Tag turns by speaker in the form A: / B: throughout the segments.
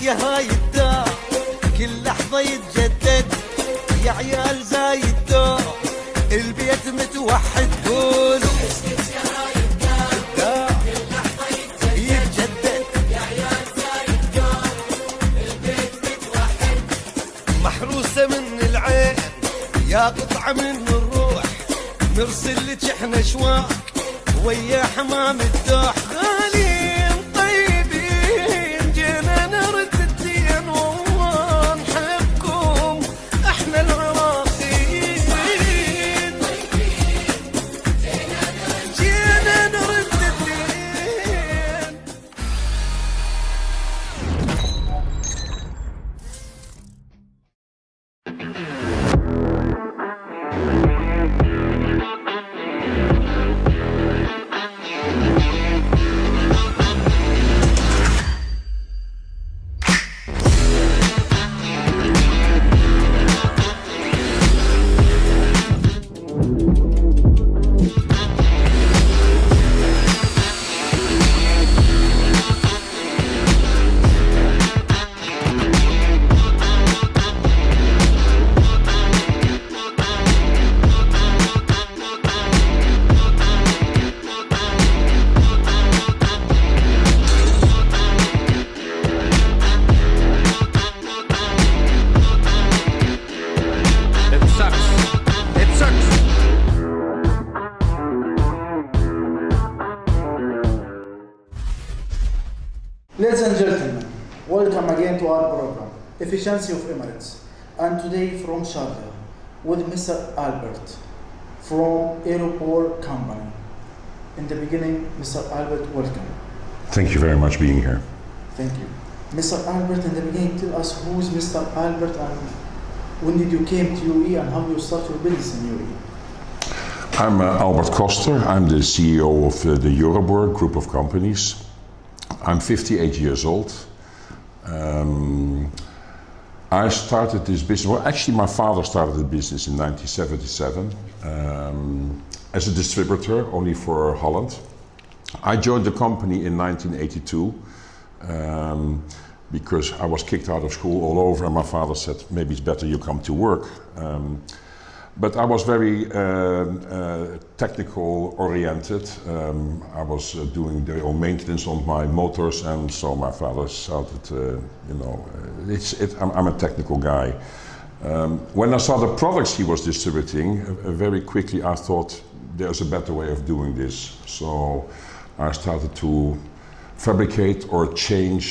A: يا هاي الدار كل لحظة يتجدد، يا عيال زايد دور البيت متوحد. قولوا يا هاي الدار كل لحظة يتجدد، يا عيال زايد دور البيت متوحد. محروسة من العين يا قطعة من الروح، نرسل لك احنا شواق ويا حمام الدوح. غاليين طيبين جينا نرد الدين، والله نحبكم احنا العراقيين. جينا نرد الدين.
B: Ladies and gentlemen, welcome again to our program, Efficiency of Emirates, and today from Sharjah with Mr. Albert from Euroboor company. In the beginning, Mr. Albert, welcome.
C: Thank you very much being here.
B: Thank you. Mr. Albert, in the beginning, tell us who is Mr. Albert and when did you came to UAE and how you start your business in UAE?
C: I'm Albert Koster. I'm the CEO of the Euroboor group of companies. I'm 58 years old. I started this business, well actually my father started the business in 1977 as a distributor only for Holland. I joined the company in 1982 because I was kicked out of school all over and my father said maybe it's better you come to work. But I was very technical oriented. I was doing the own maintenance on my motors, and so my father shouted, I'm a technical guy. When I saw the products he was distributing, very quickly I thought there's a better way of doing this. So I started to fabricate or change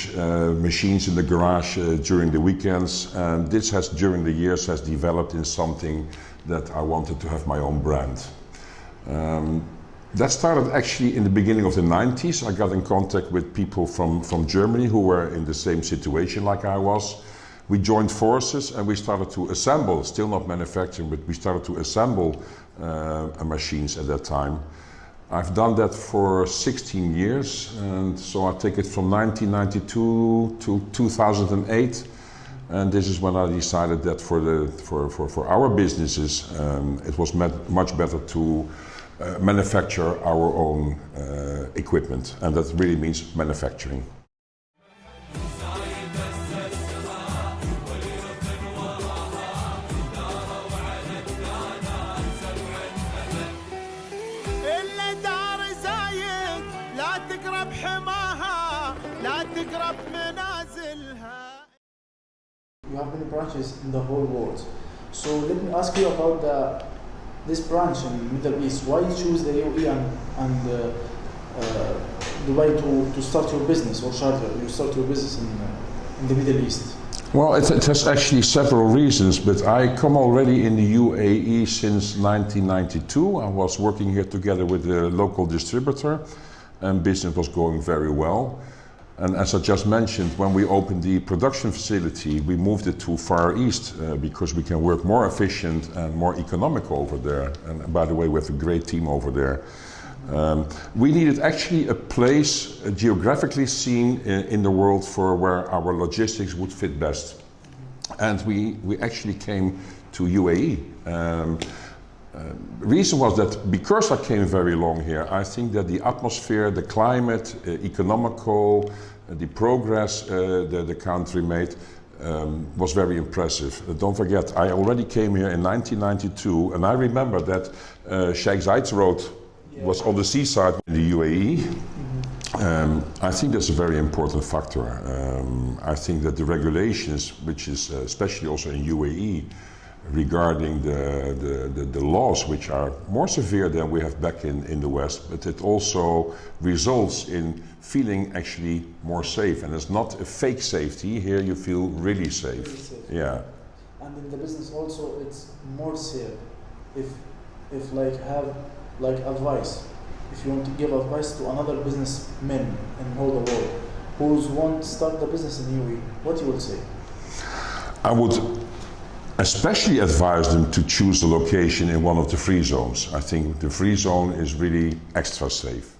C: machines in the garage during the weekends, and this has during the years has developed in something that I wanted to have my own brand. That started actually in the beginning of the 90s. I got in contact with people from Germany who were in the same situation like I was. We joined forces and we started to assemble, still not manufacturing, but we started to assemble machines at that time. I've done that for 16 years, and so I take it from 1992 to 2008. And this is when I decided that for our businesses, it was much better to manufacture our own equipment, and that really means manufacturing.
B: You have many branches in the whole world. So let me ask you about this branch in the Middle East. Why you choose the UAE and Dubai to start your business, or Sharjah, you start your business in the Middle East?
C: Well, it has actually several reasons, but I come already in the UAE since 1992. I was working here together with a local distributor, and business was going very well. And as I just mentioned, when we opened the production facility, we moved it to Far East because we can work more efficient and more economical over there. And by the way, we have a great team over there. We needed actually a place, geographically seen in the world, for where our logistics would fit best. And we actually came to UAE. reason was that because I came very long here, I think that the atmosphere, the climate, economical, the progress the country made was very impressive. Don't forget, I already came here in 1992, and I remember that Sheikh Zayed Road was on the seaside in the UAE. I think that's a very important factor. I think that the regulations, which is especially also in UAE, regarding the laws, which are more severe than we have back in the West, but it also results in feeling actually more safe. And it's not a fake safety. Here you feel really safe.
B: Really safe.
C: Yeah.
B: And in the business also, it's more safe. If like have like advice, if you want to give advice to another businessman in whole the world who want to start the business in UAE, what you would say?
C: I would especially advise them to choose the location in one of the free zones. I think the free zone is really extra safe.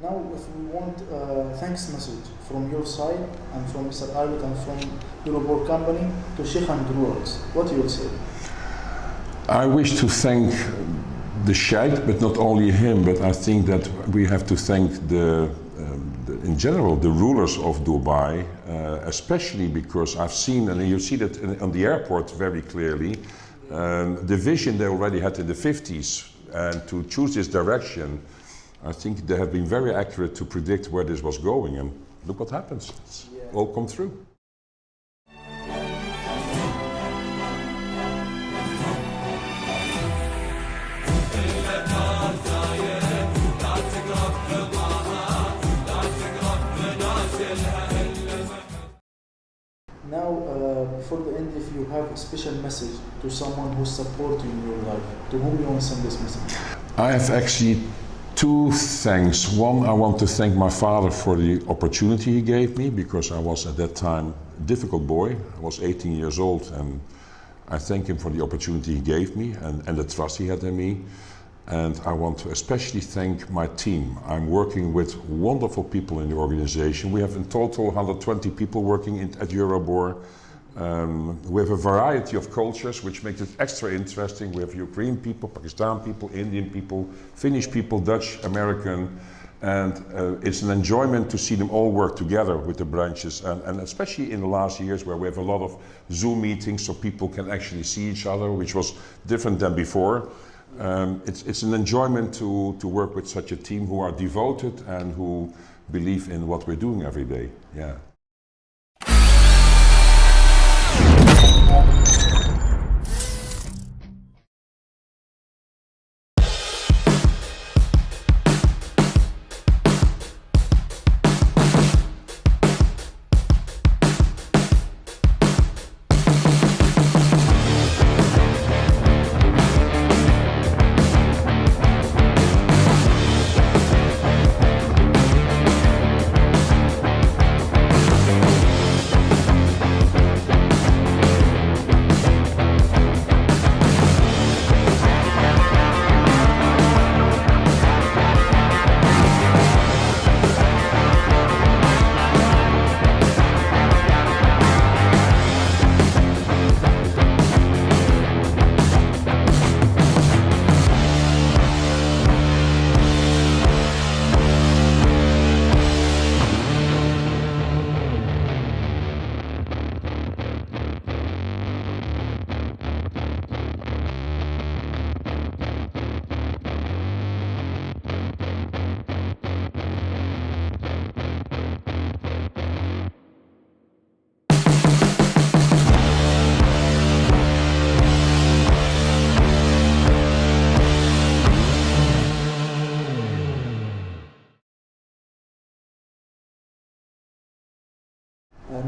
B: Now, if we want thanks message from your side and from Mr. Albert and from Euroboor company to Sheikh and rulers, what you would say?
C: I wish to thank the Sheikh, but not only him, but I think that we have to thank in general, the rulers of Dubai, especially because I've seen, and you see that on the airport very clearly, the vision they already had in the 50s, and to choose this direction, I think they have been very accurate to predict where this was going, and look what happens. It's all come through.
B: Now, before the end, if you have a special message to someone who's supporting your life, to whom you want to send this message?
C: I have actually two thanks. One, I want to thank my father for the opportunity he gave me, because I was at that time a difficult boy. I was 18 years old, and I thank him for the opportunity he gave me and the trust he had in me. And I want to especially thank my team. I'm working with wonderful people in the organization. We have in total 120 people working at Euroboor. We have a variety of cultures, which makes it extra interesting. We have Ukrainian people, Pakistan people, Indian people, Finnish people, Dutch, American. And it's an enjoyment to see them all work together with the branches, and especially in the last years where we have a lot of Zoom meetings so people can actually see each other, which was different than before. It's an enjoyment to work with such a team who are devoted and who believe in what we're doing every day. Yeah.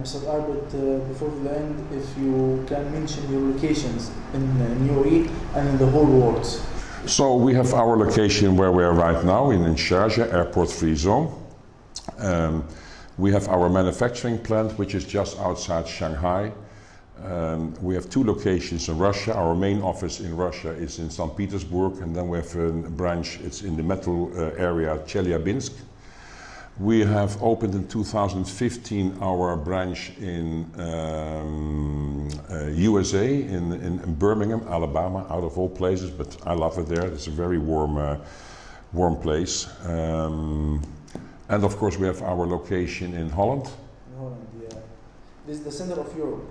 B: Mr. Albert, before we end, if you can mention your locations in UAE and in the whole world.
C: So we have our location where we are right now in Sharjah, airport-free zone. We have our manufacturing plant, which is just outside Shanghai. We have two locations in Russia. Our main office in Russia is in St. Petersburg, and then we have a branch, it's in the metal area, Chelyabinsk. We have opened in 2015 our branch in USA, in Birmingham, Alabama, out of all places, but I love it there. It's a very warm place. And of course we have our location in Holland.
B: In Holland, yeah. This is the center of Europe.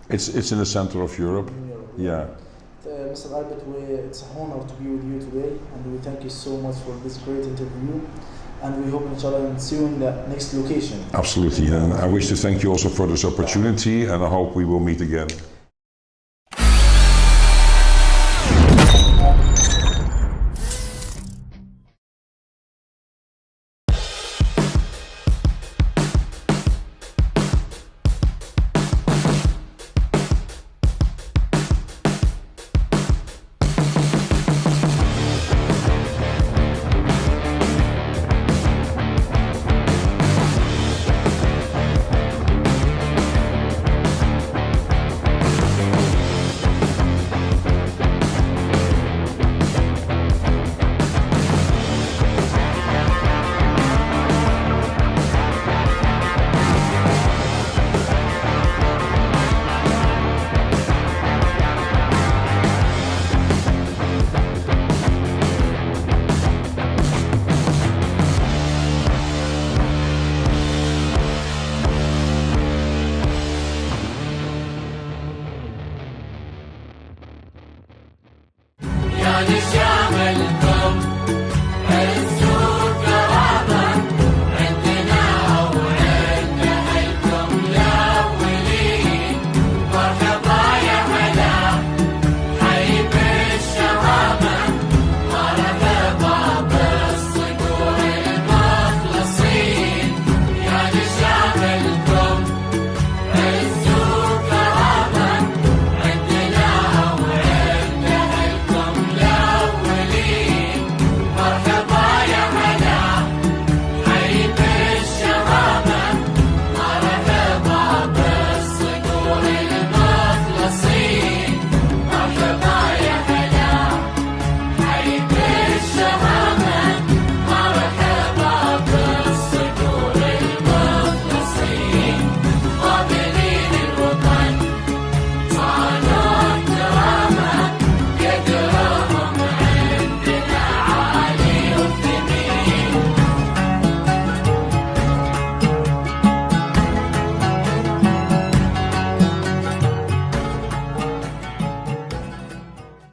C: It's in the center of Europe.
B: In Europe,
C: yeah.
B: Mr. Albert, it's an honor to be with you today, and we thank you so much for this great interview. And we hope, inshallah, to see you in the next location.
C: Absolutely, and I wish to thank you also for this opportunity, and I hope we will meet again.